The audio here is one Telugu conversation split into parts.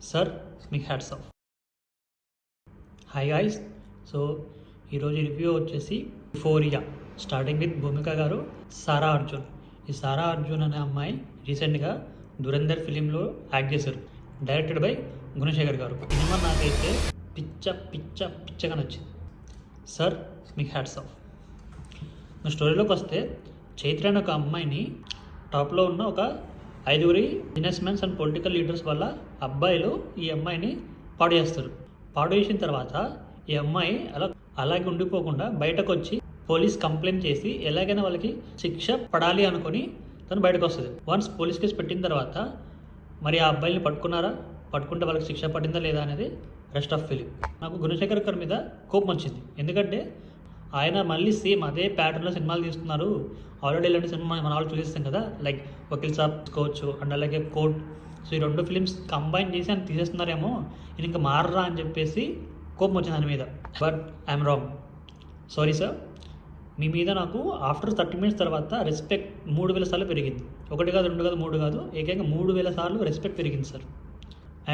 సార్ మీకు hats off. Hi guys. So ఈరోజు రివ్యూ వచ్చేసి యూఫోరియా, స్టార్టింగ్ విత్ భూమిక గారు, సారా అర్జున్. ఈ సారా అర్జున్ అనే అమ్మాయి రీసెంట్గా దురంధర్ ఫిలింలో యాక్ట్ చేశారు, డైరెక్టెడ్ బై గుణశేఖర్ గారు. సినిమా నాకైతే పిచ్చగా నచ్చింది. సార్ మీకు హ్యాట్స్ ఆఫ్. నా స్టోరీలోకి వస్తే, చైత్ర అనే ఒక అమ్మాయిని టాప్లో ఉన్న ఒక 5 business mans and political leaders వల్ల అబ్బాయిలు ఈ అమ్మాయిని పాడు చేస్తారు. పాడు చేసిన తర్వాత ఈ అమ్మాయి అలాగే ఉండిపోకుండా బయటకు వచ్చి పోలీస్ కంప్లైంట్ చేసి ఎలాగైనా వాళ్ళకి శిక్ష పడాలి అనుకొని తను బయటకు వస్తుంది. వన్స్ పోలీస్ కేసు పెట్టిన తర్వాత మరి ఆ అబ్బాయిని పట్టుకుంటే వాళ్ళకి శిక్ష పడిందా లేదా అనేది రెస్ట్ ఆఫ్ ఫిలిం. నాకు గుణశేఖర్ గారి మీద కోపం వచ్చింది, ఎందుకంటే ఆయన మళ్ళీ సేమ్ అదే ప్యాటర్న్లో సినిమాలు తీస్తున్నారు. ఆల్రెడీ ఇలాంటి సినిమా మన వాళ్ళు చూపిస్తాం కదా, లైక్ వకీల్ సాబ్ తీసుకోవచ్చు అండ్ అలాగే కోర్ట్. సో ఈ 2 ఫిలిమ్స్ కంబైన్ చేసి ఆయన తీసేస్తున్నారేమో, ఇది ఇంకా మారరా అని చెప్పేసి కోపం వచ్చింది ఆయన మీద. But I'm wrong, sorry sir. మీ మీద నాకు ఆఫ్టర్ 30 minutes తర్వాత రెస్పెక్ట్ 3000 సార్లు పెరిగింది. 1 కాదు 2 కాదు 3 కాదు, ఏకంగా 3000 సార్లు రెస్పెక్ట్ పెరిగింది సార్.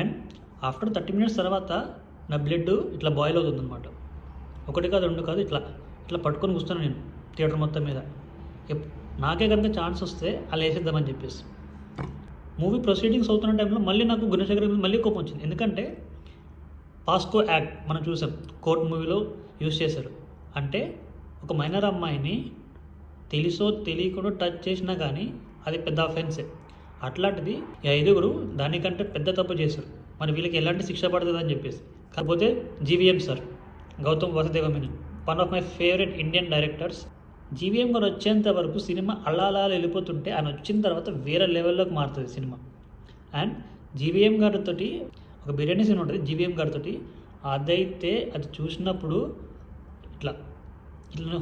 అండ్ ఆఫ్టర్ 30 minutes తర్వాత నా బ్లడ్ ఇట్లా బాయిల్ అవుతుంది అనమాట. 1 కాదు 2 కాదు, ఇట్లా పట్టుకొని కూర్చున్నాను నేను థియేటర్ మొత్తం మీద. నాకే కనుక ఛాన్స్ వస్తే అలా వేసేద్దామని చెప్పేసి. మూవీ ప్రొసీడింగ్స్ అవుతున్న టైంలో మళ్ళీ నాకు గుణశేఖర్ మీద మళ్ళీ కోపం వచ్చింది, ఎందుకంటే పాస్కో యాక్ట్ మనం చూసాం, కోర్ట్ మూవీలో యూజ్ చేశారు. అంటే ఒక మైనర్ అమ్మాయిని తెలుసో తెలియకుండా టచ్ చేసినా కానీ అది పెద్ద అఫెన్సే. అట్లాంటిది ఈ 5 దానికంటే పెద్ద తప్పు చేశారు. మరి వీళ్ళకి ఎలాంటి శిక్ష పడుతుంది అని చెప్పేసి. కాకపోతే GVM sir, Gautham Vasudev Menon, one of my favourite Indian directors. GVM garu వచ్చేంత వరకు సినిమా అలా వెళ్ళిపోతుంటే ఆయన వచ్చిన తర్వాత వేరే లెవెల్లోకి మారుతుంది సినిమా. అండ్ జీవీఎం గారితో ఒక బిర్యానీ సీన్ ఉంటుంది జీవీఎం గారితో, అదైతే అది చూసినప్పుడు ఇట్లా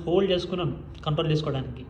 హోల్డ్ చేసుకున్నాను కంట్రోల్ చేసుకోవడానికి.